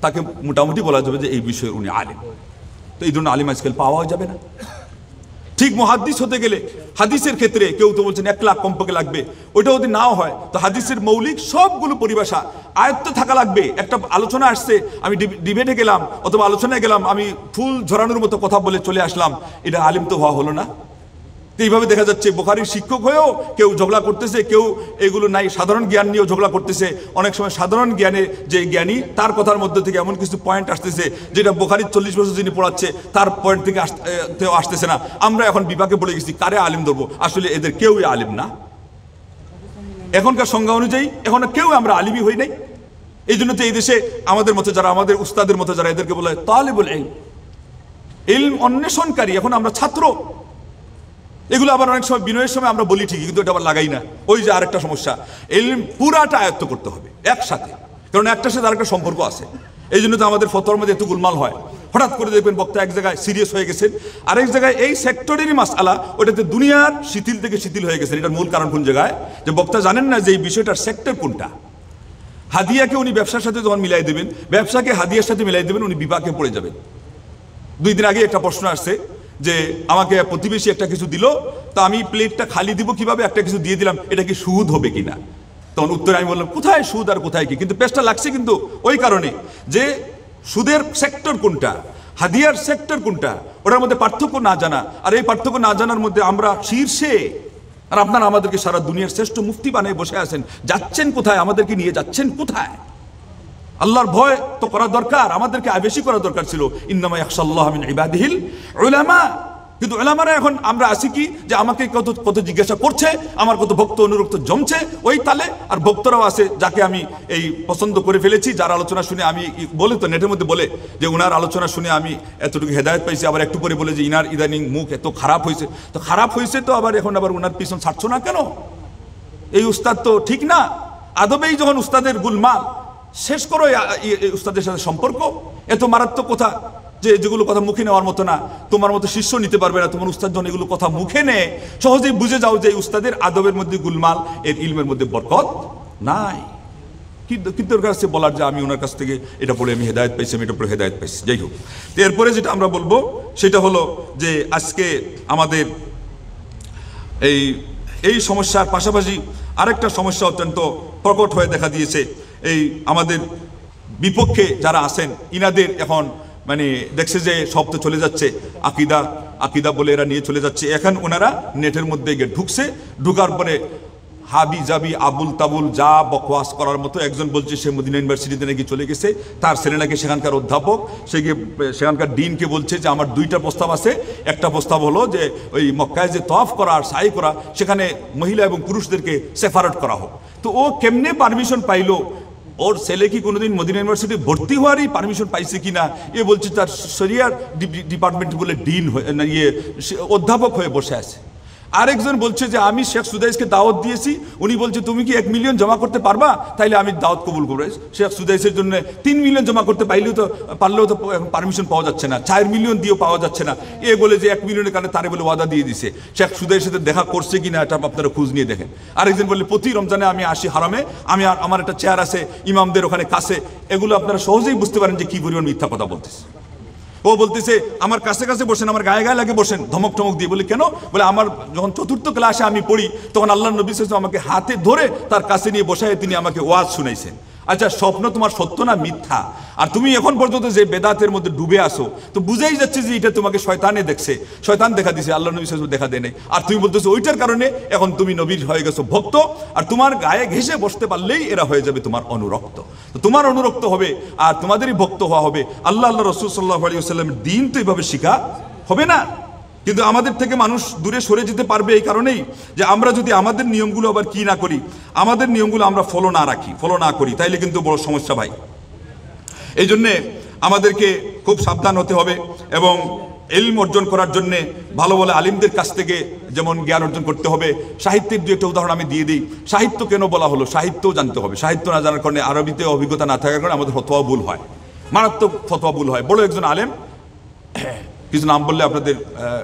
A: তাকে মোটামুটি বলা যাবে যে এই বিষয়ে উনি আলেম। তো এই ধরনের আলেম আজকাল পাওয়া যাবে না। ঠিক মুহাদ্দিস হতে গেলে হাদিসের ক্ষেত্রে কেউ তো বলছেন 1 লাখ কমপক্ষে লাগবে, ওইটা যদি নাও হয় তো হাদিসের মৌলিক সবগুলো পরিভাষা আয়ত্ত থাকা লাগবে। একটা আলোচনা আসছে, আমি ডিবেটে গেলাম অথবা আলোচনায় গেলাম, আমি ফুল ঝরানোর মতো কথা বলে চলে আসলাম, এটা আলিম তো হওয়া হলো না। এইভাবে দেখা যাচ্ছে বুখারীর শিক্ষক হয়েও কেউ ঝগড়া করতেছে, কেউ এগুলো নাই সাধারণ জ্ঞান নিয়েও ঝগড়া করতেছে। অনেক সময় সাধারণ জ্ঞানে যে জ্ঞানী তার কথার মধ্যে থেকে এমন কিছু পয়েন্ট আসতেছে যেটা বুখারীর 40 বছর যিনি পড়াচ্ছে তার পয়েন্ট থেকে আসতেছে না। আমরা এখন বিভাগে পড়ে গেছি কারে আলিম ধরবো, আসলে এদের কেউই আলিম না। এখনকার সংজ্ঞা অনুযায়ী এখন কেউ আমরা আলিমই হই নাই। এই জন্য তো এই দেশে আমাদের মতো যারা, আমাদের উস্তাদের মতো যারা, এদেরকে বলা হয় তালিবুল ইলম, ইলম অন্বেষণকারী। এখন আমরা ছাত্র। এগুলো আবার অনেক সময় বিনয়ের সময় আমরা বলি ঠিকই, কিন্তু এটা আবার লাগাই না। ওই যে আরেকটা সমস্যা, ইলম পুরাটা আয়ত্ত করতে হবে একসাথে, কারণ একটার সাথে আরেকটা সম্পর্ক আছে। এই জন্য তো আমাদের ফতোয়ার মধ্যে এত গোলমাল হয়। হঠাৎ করে দেখবেন বক্তা এক জায়গায় সিরিয়াস হয়ে গেছেন, আরেক জায়গায় এই সেক্টরেরই মাসআলা ওটাতে দুনিয়ার শিথিল থেকে শিথিল হয়ে গেছেন। এটার মূল কারণ কোন জায়গায়, যে বক্তা জানেন না যে এই বিষয়টার সেক্টর কোনটা। হাদিয়াকে উনি ব্যবসার সাথে যখন মিলাই দেবেন, ব্যবসাকে হাদিয়ার সাথে মিলাই দেবেন, উনি বিপাকে পড়ে যাবেন। 2 দিন আগে একটা প্রশ্ন আসছে যে আমাকে প্রতিবেশী একটা কিছু দিল, তা আমি প্লেটটা খালি দিব কিভাবে, একটা কিছু দিয়ে দিলাম, এটা কি সুদ হবে কিনা? তখন উত্তরে আমি বললাম কোথায় সুদ আর কোথায় কি, কিন্তু পেশটা লাগছে কিন্তু ওই কারণে যে সুদের সেক্টর কোনটা, হাদিয়ার সেক্টর কোনটা, ওটার মধ্যে পার্থক্য না জানা। আর এই পার্থক্য না জানার মধ্যে আমরা শীর্ষে, আর আপনারা আমাদেরকে সারা দুনিয়ার শ্রেষ্ঠ মুফতি বানিয়ে বসে আছেন, যাচ্ছেন কোথায়, আমাদেরকে নিয়ে যাচ্ছেন কোথায়? আল্লাহর ভয় তো করা দরকার, আমাদেরকে বেশি করা দরকার ছিল। ইন্নামা ইয়াখশাল্লাহ মিন ইবাদিহিল উলামা। কিন্তু উলামারা এখন আমরা আছি কি যে আমাকে কত জিজ্ঞাসা করছে, আমার কত ভক্ত অনুরক্ত জমছে ওই তালে, আর ভক্তরাও আছে যাকে আমি এই পছন্দ করে ফেলেছি, যার আলোচনা শুনে আমি বলে তো নেটের মধ্যে বলে যে উনার আলোচনা শুনে আমি এতটুকু হেদায়েত পাইছি, আবার একটু পরে বলে যে ইনার ইদানিং মুখ এত খারাপ হয়েছে। তো খারাপ হয়েছে তো আবার এখন আবার উনার পিছন ছাড়ছো না কেন? এই উস্তাদ তো ঠিক না। আদবেই যখন উস্তাদের গুলমাল, শেষ করো উস্তাদের সাথে সম্পর্ক। এত মারাত্মক কথা যে যেগুলো কথা মুখে নেওয়ার মতো না, তোমার মতো শিষ্য নিতে পারবে না। তোমার উস্তাদ যখন এগুলো কথা মুখে নেয়, সহজেই বুঝে যাও যে উস্তাদের আদবের মধ্যে গুলমাল, এর ইলমের মধ্যে বরকত নাই। কি দরকার আছে বলার যে আমি ওনার কাছ থেকে এটা পড়ে আমি হেদায়েত পাইছি, আমি এটা পড়ে হেদায়েত পাইছি। যাই হোক, এরপরে যেটা আমরা বলবো সেটা হলো যে আজকে আমাদের এই সমস্যার পাশাপাশি আরেকটা সমস্যা অত্যন্ত প্রকট হয়ে দেখা দিয়েছে। এই আমাদের বিপক্ষে যারা আছেন ইনাদের এখন মানে দেখছে যে সব তো চলে যাচ্ছে, আকিদা বলে এরা নিয়ে চলে যাচ্ছে। এখন ওনারা নেটের মধ্যে গিয়ে ঢুকছে, ঢুকার পরে হাবি জাবি আবুল তাবুল যা বকওয়াস করার মতো। একজন বলছে সে মদিনা ইউনিভার্সিটিতে নাকি চলে গেছে, তার ছেলে নাকি সেখানকার অধ্যাপক, সে গিয়ে সেখানকার ডিনকে বলছে যে আমার দুইটা প্রস্তাব আছে। একটা প্রস্তাব হলো যে ওই মক্কায় যে তওয়াফ করা আর সাই করা সেখানে মহিলা এবং পুরুষদেরকে সেপারেট করা হোক। তো ও কেমনে পারমিশন পাইলো? ওর ছেলে কি কোনোদিন মদিনা ইউনিভার্সিটি ভর্তি হওয়ারই পারমিশন পাইছে কিনা? এ বলছে তার শরিয়ার ডিপার্টমেন্ট বলে ডিন হয়ে অধ্যাপক হয়ে বসে আছে। আরেকজন বলছে যে আমি শেখ সুদাইসকে দাওয়াত দিয়েছি, উনি বলছে তুমি কি 1 মিলিয়ন জমা করতে পারবা, তাইলে আমি দাওয়াত কবুল করবো। শেখ সুদাইসের জন্য 3 মিলিয়ন জমা করতে পারলেও তো পারমিশন পাওয়া যাচ্ছে না, 4 মিলিয়ন দিয়েও পাওয়া যাচ্ছে না। এ বলে যে 1 মিলিয়নের কারণে তারে বলে ওয়াদা দিয়ে দিছে। শেখ সুদাইসের সাথে দেখা করছে কিনা এটা আপনারা খোঁজ নিয়ে দেখেন। আরেকজন বলে প্রতি রমজানে আমি আসি হারামে, আমি আমার একটা চেয়ার আছে ইমামদের ওখানে কাছে। এগুলো আপনারা সহজেই বুঝতে পারেন যে কি পরিমাণ মিথ্যা কথা বলতেছে। ও বলতেছে আমার কাছে কাছে বসেন, আমার গায়ে গায়ে লাগে বসেন, ধমক টমক দিয়ে। বলে কেন? বলে আমার যখন 4th ক্লাসে আমি পড়ি তখন আল্লাহর নবী সাল্লাল্লাহু আলাইহি ওয়াসাল্লাম আমাকে হাতে ধরে তার কাছে নিয়ে বসায় তিনি আমাকে ওয়াজ শুনাইছেন। আচ্ছা, স্বপ্ন তোমার সত্য না মিথ্যা? আর তুমি এখন পর্যন্ত যে বেদাতের মধ্যে ডুবে আসো, তো বুঝাই যাচ্ছে যে এটা তোমাকে শয়তানে দেখছে, শয়তান দেখা দিছে, আল্লাহ নবী সাল্লাল্লাহু আলাইহি ওয়াসাল্লাম দেখা দেয় নাই। আর তুমি বলতেছো ওইটার কারণে এখন তুমি নবীর হয়ে গেছো ভক্ত, আর তোমার গায়ে ঘেঁষে বসতে পারলেই এরা হয়ে যাবে তোমার অনুরক্ত। তো তোমার অনুরক্ত হবে আর তোমাদেরই ভক্ত হওয়া হবে। আল্লাহ রাসূল সাল্লাল্লাহু আলাইহি ওয়াসাল্লামের দ্বীন তো এইভাবে শিখা হবে না। কিন্তু আমাদের থেকে মানুষ দূরে সরে যেতে পারবে এই কারণেই যে আমরা যদি আমাদের নিয়মগুলো আবার কি না করি, আমাদের নিয়মগুলো আমরা ফলো না করি, তাইলে কিন্তু বড় সমস্যা ভাই। এই জন্যে আমাদেরকে খুব সাবধান হতে হবে এবং ইলম অর্জন করার জন্যে ভালো ভালো আলিমদের কাছ থেকে যেমন জ্ঞান অর্জন করতে হবে। সাহিত্যের দু একটা উদাহরণ আমি দিয়ে দিই। সাহিত্য কেন বলা হলো? সাহিত্যও জানতে হবে। সাহিত্য না জানার কারণে, আরবিতে অভিজ্ঞতা না থাকার কারণে আমাদের ফতোয়া ভুল হয়, মারাত্মক ফতোয়া ভুল হয়। বড় একজন আলেম, কিছু নাম বললে আপনাদের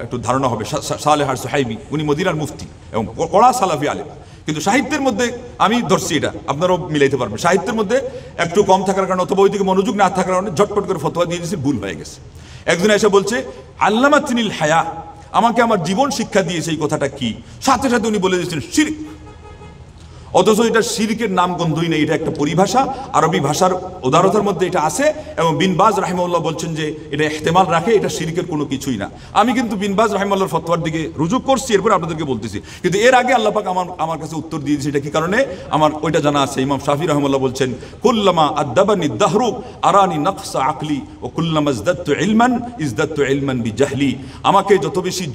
A: একটু ধারণা হবে, সালেহ আর সুহাইমি, উনি মদিনার মুফতি এবং কড়া সালাফি আলেম। কিন্তু সাহিত্যের মধ্যে আমি ধরছি, এটা আপনারাও মিলাইতে পারবেন, সাহিত্যের মধ্যে একটু কম থাকার কারণে অথবা ওইদিকে মনোযোগ না থাকার কারণে ঝটপট করে ফতোয়া দিয়ে দিয়েছে, ভুল হয়ে গেছে। একজন এসে বলছে আল্লামাতিনিল হায়া, আমাকে আমার জীবন শিক্ষা দিয়েছে। এই কথাটা কি? সাথে সাথে উনি বলে দিয়েছেন শিরক। অথচ এটা শিরকের নাম গন্ধই নেই, এটা একটা পরিভাষা, আরবি ভাষার উদারতার মধ্যে এটা আছে। এবং বিন বাজ রাহিমাহুল্লাহ বলছেন যে এটা ইহতেমাল রাখে, এটা শিরকের কোনো কিছুই না। আমি কিন্তু বিন বাজ রাহিমাহুল্লাহর ফতোয়ার দিকে রুজু করছি, এরপরে আপনাদেরকে বলতেছি। কিন্তু এর আগে আল্লাহ পাক আমার কাছে উত্তর দিয়ে দিয়েছে। এটা কি কারণে? আমার ওইটা জানা আছে। ইমাম শাফি রাহিমাহুল্লাহ বলছেন কুল্লামা আদাবানি দাহরু আরানি নকসা আকলি ও কুল্লামা ইজদাতু ইলমান ইজদাতু ইলমান বিজাহলি। আমাকে যত বেশি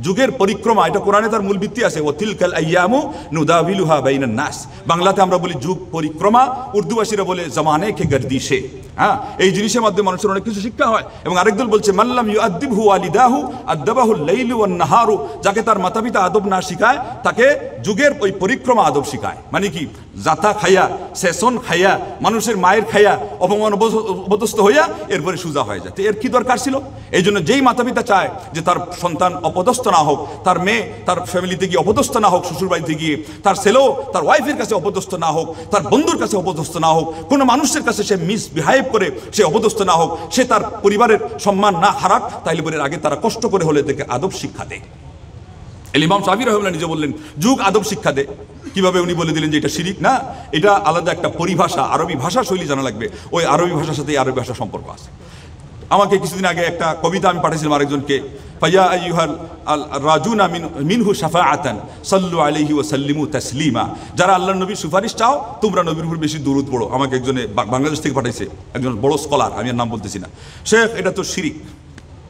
A: যুগের পরিক্রমা, এটা কোরআনে তার মূল ভিত্তি আছে, ও তিলকাল আইয়ামু নুদাবিলুহা বাইনান নাস। বাংলাতে আমরা বলি যুগ পরিক্রমা, উর্দুভাষীরা বলে জামানে কে গর্দিশে। হ্যাঁ, এই জিনিসের মাধ্যমে মানুষের অনেক কিছু শিক্ষা হয়। এবং আরেকদল বলছে মাল্লাম ইউআদ্দিবহু ওয়ালিদাহু আদ্দাবাহুল লাইলু ওয়ান নাহারু, যাকে তার মাতা পিতা আদব না শিখায় তাকে যুগের ওই পরিক্রমা আদব শিখায়। মানে কি? জাতা খাইয়া, সেশন খাইয়া, মানুষের মায়ের খাইয়া অপমান অপদস্থ হইয়া এরপরে সুজা হয়ে যায়। তো এর কি দরকার ছিল? এই জন্য যেই মাতা পিতা চায় যে তার সন্তান অপদস্থ না হোক, তার মেয়ে তার ফ্যামিলিতে গিয়ে অপদস্থ না হোক, শ্বশুর বাড়িতে গিয়ে তার ছেলেও তার ওয়াইফের কাছে অপদস্থ না হোক, তার বন্ধুর কাছে অপদস্থ না হোক, কোনো মানুষের কাছে সে মিসবিহেভ করে সে অপদস্থ না হোক, সে তার পরিবারের সম্মান না হারাক, তাইলে পরে আগে তারা কষ্ট করে হলে তাকে আদব শিক্ষা দেয়। ইমাম শাফি রাহিমাহুল্লাহ নিজে বললেন যুগ আদব শিক্ষা দেয়। কিভাবে? উনি বলে দিলেন যে এটা শিরিক না, এটা আলাদা একটা পরিভাষা, আরবি ভাষা শৈলী জানা লাগবে। ওই আরবি ভাষার সাথে আরবি ভাষার সম্পর্ক আছে। আমাকে কিছুদিন আগে একটা কবিতা আমি পাঠিয়েছিলাম আরেকজনকে, ফাইয়া আইয়ুহাল রাজুনা মিনহু শাফাআতান সাল্লু আলাইহি ওয়া সাল্লিমু তাসলিমা। যারা আল্লাহর নবীর সুপারিশ চাও তোমরা নবীর উপর বেশি দরুদ পড়ো। আমাকে একজনে বাংলাদেশ থেকে পাঠাইছে, একজন বড় স্কলার, আমি আর নাম বলতেছি না। শেখ এটা তো শিরিক।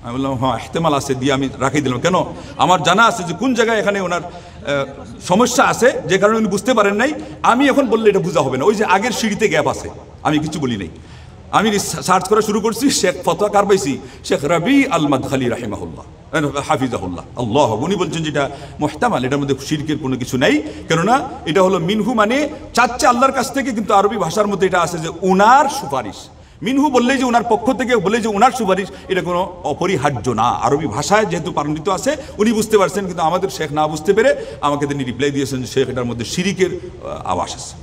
A: আমি বললাম হ্যাঁ ইহতেমাল আছে, দিয়ে আমি রাখিয়ে দিলাম। কেন? আমার জানা আছে যে কোন জায়গায় এখানে ওনার সমস্যা আছে, যে কারণে উনি বুঝতে পারেন নাই। আমি এখন বললে এটা বোঝা হবে না। ওই যে আগের সিঁড়িতে গ্যাপ আছে, আমি কিছু বলি নাই। আমি সার্চ করা শুরু করছি, শেখ ফতোয়া কার পাইছি? শেখ রবি আল মাদখালি রাহিমাহুল্লাহ হাফিজাহুল্লাহ আল্লাহ। উনি বলছেন যেটা মুহতামাল, এটার মধ্যে শিরকের কোনো কিছু নাই। কেননা এটা হলো মিনহু, মানে চাচ্ছে আল্লাহর কাছ থেকে, কিন্তু আরবি ভাষার মধ্যে এটা আছে যে উনার সুপারিশ। মিনহু বললেই যে উনার পক্ষ থেকে, বললেই যে উনার সুপারিশ, এটা কোনো অপরিহার্য না। আরবি ভাষায় যেহেতু পাণ্ডিত্য আছে উনি বুঝতে পারছেন, কিন্তু আমাদের শেখ না বুঝতে পেরে আমাকে তিনি রিপ্লাই দিয়েছেন যে শেখ এটার মধ্যে শিরিকের আওয়াজ আছে।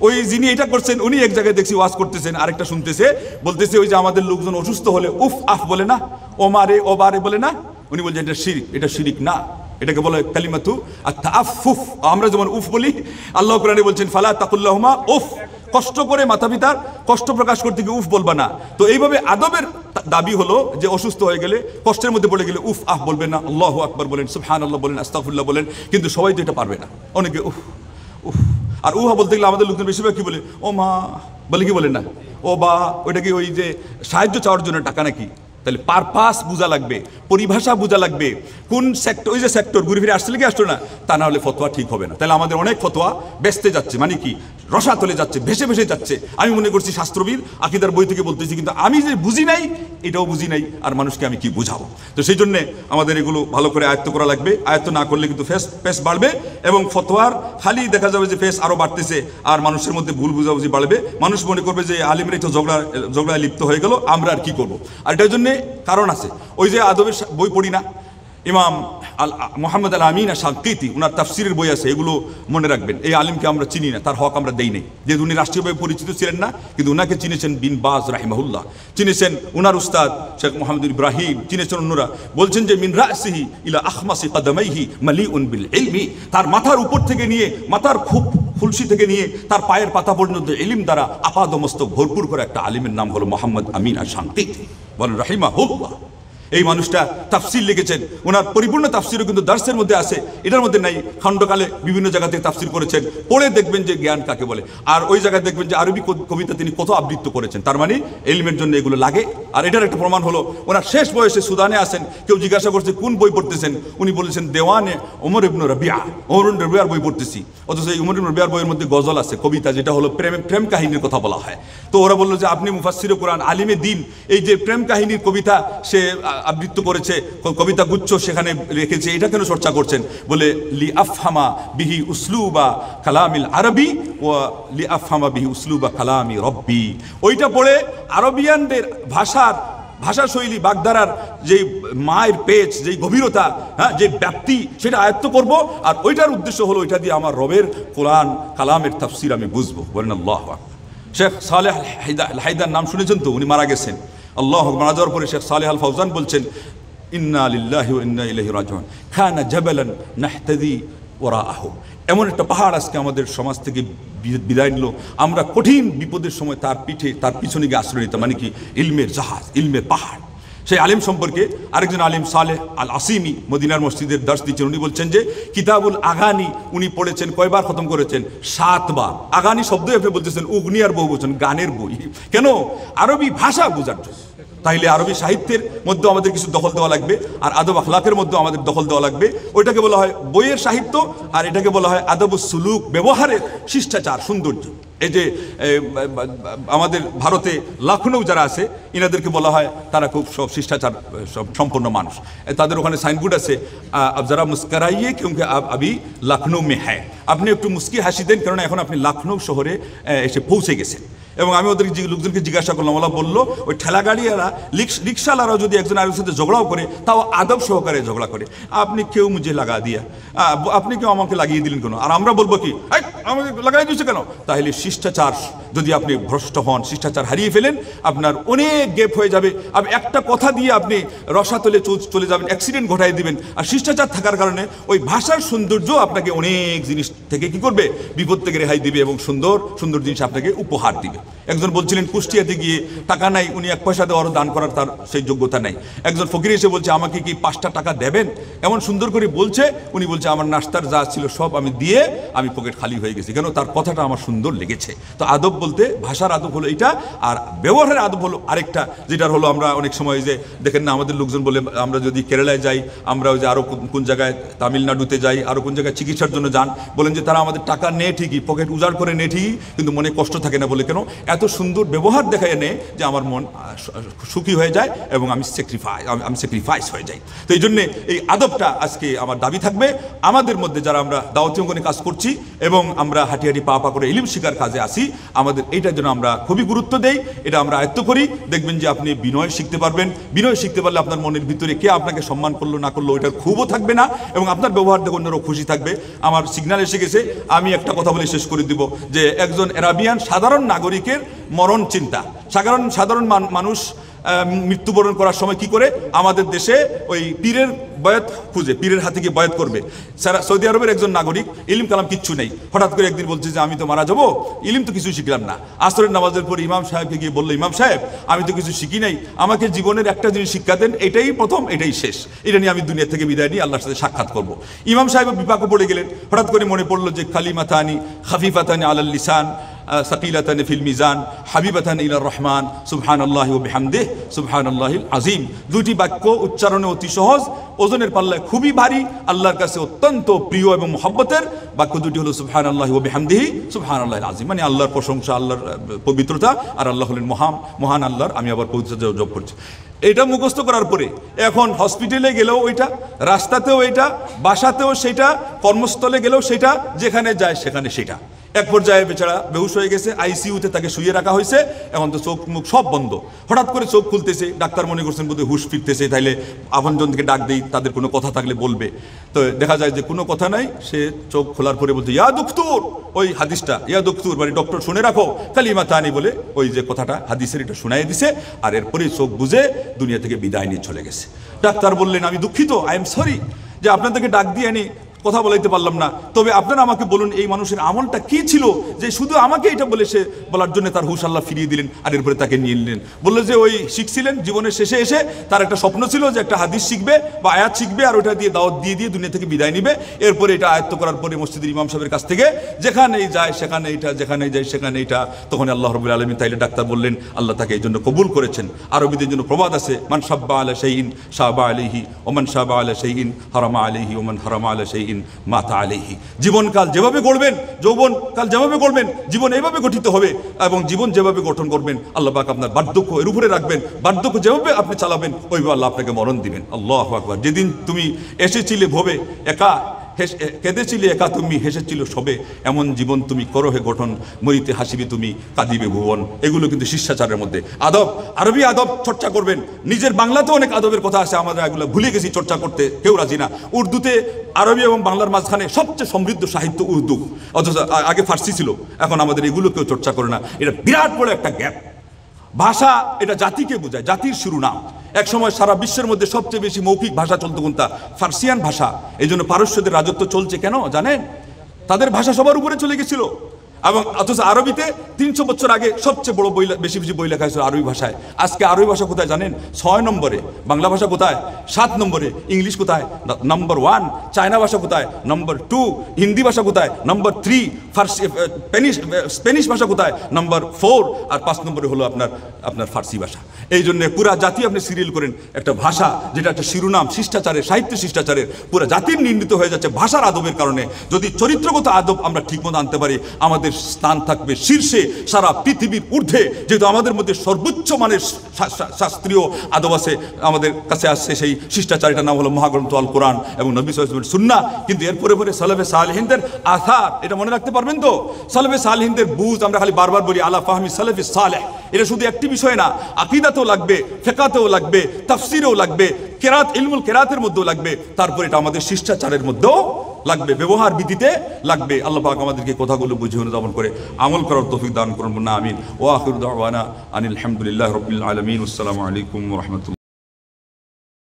A: ওই যিনি এটা করছেন উনি এক জায়গায় দেখছি ওয়াজ করতেছেন, আরেকটা শুনতেছে, বলতেছে ওই যে আমাদের লোকজন অসুস্থ হলে উফ আফ বলে না, ও মারে ও বারে বলে না, উনি বলছেন এটা শিরিক। এটা শিরিক না, এটাকে বলে কালিমাতু আত-তাআফফুফ। আমরা যেমন উফ বলি, আল্লাহ কোরআনে বলছেন ফালা তাকুল্লাহুমা উফ। কষ্ট করে মাতা পিতার কষ্ট প্রকাশ করতে গিয়ে উফ বলবা না। তো এইভাবে আদবের দাবি হলো যে অসুস্থ হয়ে গেলে, কষ্টের মধ্যে পড়ে গেলে উফ আফ বলবেন না, আল্লাহু আকবার বলেন, সুবহানাল্লাহ বলেন, আস্তাগফিরুল্লাহ বলেন। কিন্তু সবাই তো এটা পারবে না। অনেকে উফ আর উহা বলতে গেলে আমাদের লোকজন বেশিরভাগ কি বলে, ও মা বলে, কি বলে না, ও বা ওইটা কি ওই যে সাহায্য চাওয়ার জন্য টাকা নাকি? তাহলে পারপাস বোঝা লাগবে, পরিভাষা বোঝা লাগবে, কোন সেক্টর, ওই যে সেক্টর ঘুরে ফিরে আসছে কি আসলো না, তা না হলে ফতোয়া ঠিক হবে না। তাহলে আমাদের অনেক ফতোয়া বেচতে যাচ্ছে, মানে কি রসাতলে যাচ্ছে, ভেসে ভেসে যাচ্ছে। আমি মনে করছি শাস্ত্রবিদ, আকিদার বই থেকে বলতেছি, কিন্তু আমি যে বুঝি নাই এটাও বুঝি নাই, আর মানুষকে আমি কি বুঝাবো? তো সেই জন্যে আমাদের এগুলো ভালো করে আয়ত্ত করা লাগবে। আয়ত্ত না করলে কিন্তু ফেস বাড়বে, এবং ফতোয়ার খালি দেখা যাবে যে ফেস আরও বাড়তেছে, আর মানুষের মধ্যে ভুল বুঝাবুঝি বাড়বে। মানুষ মনে করবে যে আলিমরাই তো ঝগড়ায় লিপ্ত হয়ে গেল, আমরা আর কি করবো? আর এটার জন্য কারণ আছে। ওই যে আদবের বই পড়ি না, ইমাম মোহাম্মদ আল আমিন শানকিতি, ওনার তাফসিরের বই আছে, এগুলো মনে রাখবেন। এই আলিমকে আমরা চিনি না, তার হক আমরা দেই নাই, যে উনি রাষ্ট্রীয়ভাবে পরিচিত ছিলেন না, কিন্তু ওনাকে চিনেছেন বিন বাজ রাহিমাহুল্লাহ, চিনেছেন ওনার উস্তাদ শেখ মোহাম্মদ ইব্রাহিম, চিনেছেন অন্যরা। বলছেন যে মিন রাসিহি ইলা আখমাসি কাদামাইহি মালিউন বিল ইলমি, তার মাথার উপর থেকে নিয়ে, মাথার খুব খুলসি থেকে নিয়ে তার পায়ের পাতা পর্যন্ত ইলম দ্বারা আপাদমস্তক ভরপুর করে একটা আলিমের নাম হলো মোহাম্মদ আমিন শানকিতি, বলেন রাহিমাহুল্লাহ। এই মানুষটা তাফসির লিখেছেন, ওনার পরিপূর্ণ তাফসিরও কিন্তু দার্সের মধ্যে আছে, এটার মধ্যে নাই। খণ্ডকালে বিভিন্ন জায়গা থেকে তাফসির করেছেন, পড়ে দেখবেন যে জ্ঞান কাকে বলে। আর ওই জায়গায় দেখবেন যে আরবি কবিতা তিনি কত আবৃত্ত করেছেন, তার মানে এলমের জন্য এগুলো লাগে। আর এটার একটা প্রমাণ হলো, ওনার শেষ বয়সে সুদানে আসেন, কেউ জিজ্ঞাসা করছে কোন বই পড়তেছেন, উনি বলেছেন দেওয়ানে ওমর ইবনে রবিয়া, ওমর ইবনে রবিয়ার বই পড়তেছি। অথচ এই ওমর ইবনে রবিয়ার বইয়ের মধ্যে গজল আছে, কবিতা, যেটা হলো প্রেম কাহিনীর কথা বলা হয়। তো ওরা বললো যে আপনি মুফাসসিরে কোরআন, আলিমে দিন, এই যে প্রেম কাহিনীর কবিতা সে আবৃত্ত করেছে, কবিতা গুচ্ছ সেখানে রেখেছে, এটা কেন চর্চা করছেন? বলে লি আফহামা বিহি উসলুবা কালামিল আরবি ও লি আফহামা বিহি উসলুবা কালামি রব্বি। ওইটা পড়ে আরবিয়ানদের ভাষা শৈলী, বাগধারার যে মায়ের পেচ, যে গভীরতা, হ্যাঁ, যে ব্যাপ্তি, সেটা আয়ত্ত করব। আর ওইটার উদ্দেশ্য হলো ওইটা দিয়ে আমার রবের কোরআন কালামের তাফসির আমি বুঝবো। বলেন আল্লাহু আকবার। শেখ সালেহ আল হায়দার নাম শুনেছেন তো, উনি মারা গেছেন। আল্লাহ মারা যাওয়ার পরে শেখ সালেহ আল ফাউজান বলছেন, ইন্না লিল্লাহি ওয়া ইন্না ইলাইহি রাজিউন, খানা জাবালান নাহতাদি ওয়ারাআহু। এমন একটা পাহাড় আজকে আমাদের সমাজ থেকে বিদায় নিল, আমরা কঠিন বিপদের সময় তার পিছনে গিয়ে আশ্রয় নিতাম, মানে কি ইলমের জাহাজ, ইলমের পাহাড়। সেই আলিম সম্পর্কে আরেকজন আলিম সালেহ আল আসিমি মদিনার মসজিদের দার্স দিচ্ছেন, উনি বলছেন যে কিতাবুল আগানি উনি পড়েছেন, কয়বার খতম করেছেন? 7 বার। আগানি শব্দ আপনি বলতেছেন উগনিয়ার বহু বলছেন, গানের বই। কেন? আরবি ভাষা বোঝার জন্য। তাইলে আরবি সাহিত্যের মধ্যে আমাদের কিছু দখল দেওয়া লাগবে, আর আদব আখলাকের মধ্যে আমাদের দখল দেওয়া লাগবে। ওইটাকে বলা হয় বইয়ের সাহিত্য, আর এটাকে বলা হয় আদবুস সুলুক, ব্যবহারের শিষ্টাচার, সৌন্দর্য। এই যে আমাদের ভারতে লখনৌ যারা আছে, ইনাদেরকে বলা হয় তারা খুব সব শিষ্টাচার সম্পন্ন মানুষ। তাদের ওখানে সাইনবোর্ড আছে, আব যারা মুস্কারাইয়ে ক্যোंकि আবি লখনৌ মে হ্যায়, আপনি একটু মুস্কি হাসি দেন, কারণ এখন আপনি লখনৌ শহরে এসে পৌঁছে গেছেন। এবং আমি ওদের লোকজনকে জিজ্ঞাসা করলাম, ওরা বললো ওই ঠেলা গাড়িওয়ালা, রিক্সাওয়ালারাও যদি একজন আরেকজনের সাথে ঝগড়াও করে, তাও আদব সহকারে ঝগড়া করে। আপনি কেউ মুঝে লাগা দিয়া, আপনি কেউ আমাকে লাগিয়ে দিলেন কেন? আর আমরা বলবো কি, আমাকে লাগাই দিয়েছে কেন? তাহলে শিষ্টাচার যদি আপনি ভ্রষ্ট হন, শিষ্টাচার হারিয়ে ফেলেন, আপনার অনেক গ্যাপ হয়ে যাবে। আপনি একটা কথা দিয়ে আপনি রসাতলে চলে যাবেন, অ্যাক্সিডেন্ট ঘটাই দিবেন। আর শিষ্টাচার থাকার কারণে ওই ভাষার সৌন্দর্য আপনাকে অনেক জিনিস থেকে কি করবে, বিপদ থেকে রেহাই দিবে, এবং সুন্দর সুন্দর জিনিস আপনাকে উপহার দিবে। একজন বলছিলেন কুষ্টিয়াতে গিয়ে টাকা নাই, উনি 1 পয়সা দেওয়ারও দান করার তার সেই যোগ্যতা নাই। একজন ফকির এসে বলছে আমাকে কি 5টা টাকা দেবেন? এমন সুন্দর করে বলছে, উনি বলছে আমার নাস্তার যা ছিল সব আমি দিয়ে আমি পকেট খালি হয়ে গেছি। কেন? তার কথাটা আমার সুন্দর লেগেছে। তো আদব বলতে ভাষার আদব হলো এটা, আর ব্যবহারের আদব হলো আরেকটা, যেটার হলো আমরা অনেক সময় যে দেখেন না, আমাদের লোকজন বলে আমরা যদি কেরালায় যাই, আমরা ওই যে আরও কোন জায়গায় তামিলনাড়ুতে যাই, আরও কোন জায়গায় চিকিৎসার জন্য যান, বলেন যে তারা আমাদের টাকা নেয় ঠিকই, পকেট উজাড় করে নেয় ঠিকই, কিন্তু মনে কষ্ট থাকে না। বলে কেন? এত সুন্দর ব্যবহার দেখায় নেয় যে আমার মন সুখী হয়ে যায় এবং আমি স্যাক্রিফাইস হয়ে যাই। তো এই জন্যে এই আদবটা আজকে আমার দাবি থাকবে আমাদের মধ্যে, যারা আমরা দাওয়াতি অঙ্গনে কাজ করছি এবং আমরা হাঁটি হাঁটি পা করে ইলম শিকার কাজে আসি, আমাদের এইটার জন্য আমরা খুবই গুরুত্ব দেই, এটা আমরা আয়ত্ত করি। দেখবেন যে আপনি বিনয় শিখতে পারবেন। বিনয় শিখতে পারলে আপনার মনের ভিতরে কে আপনাকে সম্মান করলো না করলো ওইটার ক্ষোভও থাকবে না, এবং আপনার ব্যবহার দেখে অন্যরাও খুশি থাকবে। আমার সিগন্যাল এসে গেছে, আমি একটা কথা বলে শেষ করে দিব যে একজন আরাবিয়ান সাধারণ নাগরিকের মরণ চিন্তা, সাধারণ মানুষ মৃত্যুবরণ করার সময় কি করে আমাদের দেশে ওই পীরের বয়াত খুঁজে, পীরের হাতে গিয়ে বয়াত করবে। সৌদি আরবের একজন নাগরিক, ইলিম কালাম কিচ্ছু নেই, হঠাৎ করে একদিন বলছে যে আমি তো মারা যাবো, ইলিম তো কিছু শিখলাম না। আসরের নামাজের পর ইমাম সাহেবকে গিয়ে বললো, ইমাম সাহেব আমি তো কিছু শিখি নাই, আমাকে জীবনের একটা জিনিস শিক্ষা দেন, এটাই প্রথম এটাই শেষ, এটা নিয়ে আমি দুনিয়া থেকে বিদায় নিয়ে আল্লাহর সাথে সাক্ষাৎ করবো। ইমাম সাহেব বিপাকে পড়ে গেলেন। হঠাৎ করে মনে পড়লো যে কালিমাতানি খাফিফাতানি আলাল লিসান সাকিলাতান ফিল মিজান হাবিবাতান ইলার রহমান সুবহানাল্লাহি ওয়া বিহামদিহি সুবহানাল্লাহিল আযীম। দুটি বাক্য উচ্চারণে অতি সহজ, ওজনের পাল্লায় খুবই ভারী, আল্লাহর কাছে অত্যন্ত প্রিয় এবং মুহাব্বতের বাক্য দুটি হলো সুবহানাল্লাহি ওয়া বিহামদিহি সুবহানাল্লাহিল আযীম, মানে আল্লাহর প্রশংসা, আল্লাহর পবিত্রতা, আর আল্লাহ হলেন মহান আল্লাহর আমি আবার পবিত্রতা জপ করছি। এটা মুখস্থ করার পরে এখন হসপিটালে গেলেও ওইটা, রাস্তাতেও এটা, বাসাতেও সেটা, কর্মস্থলে গেলেও সেটা, যেখানে যায় সেখানে সেটা। এক পর্যায়ে বেচারা বেহুশ হয়ে গেছে, আইসিইউতে তাকে শুয়ে রাখা হয়েছে, এখন তো চোখ মুখ সব বন্ধ। হঠাৎ করে চোখ খুলতেছে, ডাক্তার মনে করছেন বোধহয় হুশ ফিরতেছে, তাইলে আপনজনকে ডাক দেই, তাদের কোনো কথা থাকলে বলবে। তো দেখা যায় যে কোনো কথা নাই, সে চোখ খোলার পরে বলছে ইয়া দুক্তুর, ওই হাদিসটা ইয়া দুক্তুর মানে ডক্টর শুনে রাখো কালিমা তানি বলে ওই যে কথাটা হাদিসের এটা শুনাই দিছে, আর এরপরে চোখ বুঝে দুনিয়া থেকে বিদায় নিয়ে চলে গেছে। ডাক্তার বললেন আমি দুঃখিত, আই এম সরি যে আপনাদেরকে ডাক দিয়ে আনি কথা বলাইতে পারলাম না, তবে আপনারা আমাকে বলুন এই মানুষের আমলটা কি ছিল যে শুধু আমাকে এটা বলে সে বলার জন্য তার হুশ আল্লাহ ফিরিয়ে দিলেন, আর এরপরে তাকে নিয়ে নিলেন। বললো যে ওই শিখছিলেন জীবনের শেষে এসে তার একটা স্বপ্ন ছিল যে একটা হাদিস শিখবে বা আয়াত শিখবে, আর ওইটা দিয়ে দাওয়াত দিয়ে দিয়ে দুনিয়া থেকে বিদায় নিবে। এরপরে এটা আয়ত্ত করার পরে মসজিদের ইমাম সাহেবের কাছ থেকে যেখানেই যায় সেখানে এটা, যেখানেই যায় সেখানে এটা। তখন আল্লাহ রাব্বুল আলামিন তাইলে ডাক্তার বললেন আল্লাহ তাকে এই জন্য কবুল করেছেন। আরবিদের জন্য প্রবাদ আছে, মান সাব্বা আলা শাইইন শাবা আলাইহি ওমান শাবা আলা শাইইন হারামা আলাইহি ওমান হারামা আলা শাইইন মাতা আলাইহি। জীবনকাল যেভাবে গড়বেন, যৌবনকাল যেভাবে গড়বেন, জীবন এইভাবে গঠিত হবে, এবং জীবন যেভাবে গঠন করবেন আল্লাহ পাক আপনার বার্ধক্য এর উপরে রাখবেন। বার্ধক্য যেভাবে আপনি চালাবেন ওইভাবে আল্লাহ আপনাকে মরণ দিবেন। আল্লাহু আকবার। যেদিন তুমি এসেছিলে ভবে একা, কেঁদেছিলে একা তুমি, হেসেছিল সবে, এমন জীবন তুমি করো হে গঠন, মরিতে হাসিবে তুমি, কাঁদিবে ভুবন। এগুলো কিন্তু শিষ্টাচারের মধ্যে আদব, আরবি আদব চর্চা করবেন। নিজের বাংলাতে অনেক আদবের কথা আছে, আমরা এগুলো ভুলে গেছি, চর্চা করতে কেউ রাজি না। উর্দুতে, আরবি এবং বাংলার মাঝখানে সবচেয়ে সমৃদ্ধ সাহিত্য উর্দু, অথচ আগে ফার্সি ছিল, এখন আমাদের এগুলো কেউ চর্চা করে না। এটা বিরাট বড় একটা গ্যাপ। ভাষা এটা জাতিকে বোঝায়, জাতির শিরোনাম। এক সময় সারা বিশ্বের মধ্যে সবচেয়ে বেশি মৌখিক ভাষা চলতো কোনটা? ফার্সিয়ান ভাষা। এই জন্য পারস্যদের রাজত্ব চলছে কেন জানেন? তাদের ভাষা সবার উপরে চলে গেছিল। এবং অথচ আরবিতে 300 বছর আগে সবচেয়ে বড় বই, বেশি বেশি বই লেখা হয়েছিল আরবি ভাষায়। আজকে আরবি ভাষা কোথায় জানেন? 6 নম্বরে। বাংলা ভাষা কোথায়? 7 নম্বরে। ইংলিশ কোথায়? নম্বর 1। চায়না ভাষা কোথায়? নম্বর 2। হিন্দি ভাষা কোথায়? নম্বর 3। স্প্যানিশ ভাষা কোথায়? নম্বর 4। আর 5 নম্বরে হলো আপনার ফার্সি ভাষা। এই জন্য পুরা জাতি আপনি সিরিয়াল করেন, একটা ভাষা যেটা একটা শিরোনাম, শিষ্টাচারের, সাহিত্য শিষ্টাচারের, পুরা জাতির নির্মিত হয়ে যাচ্ছে ভাষার আদবের কারণে। যদি চরিত্রগত আদব আমরা ঠিকমতো আনতে পারি, আমাদের স্থান থাকবে শীর্ষে, সারা পৃথিবীর ঊর্ধ্বে। যেহেতু আমাদের মধ্যে সর্বোচ্চ মানের শাস্ত্রীয় আদব আছে, আমাদের কাছে আসছে সেই শিষ্টাচারটার নাম হলো মহাগ্রন্থ আল কোরআন এবং নবী সাল্লাল্লাহু আলাইহি ওয়াসাল্লামের সুন্নাহ। কিন্তু এরপরে পরে সালাফে সালেহিনদের আথার, এটা মনে রাখতে পারবেন তো? সালাফে সালেহিনদের বুঝ, আমরা খালি বারবার বলি আলা ফাহমি সালাফি সালেহ। এটা শুধু একটি বিষয় না, আকীদাতেও লাগবে, ফিকহাতেও লাগবে, তাফসীরেও লাগবে, কেরাত, ইলমুল কেরাতের মধ্যেও লাগবে, তারপর এটা আমাদের শিষ্টাচারের মধ্যেও লাগবে, ব্যবহার বিধিতে লাগবে। আল্লাহ পাক আমাদেরকে কথাগুলো বুঝে অনুধাবন করে আমল করার তৌফিক দান করুন না, আমিন। ওয়া আখিরু দাওয়ানা আনিল হামদুলিল্লাহি রাব্বিল আলামিন। আসসালামু আলাইকুম ওয়া রাহমাতুল্লাহ।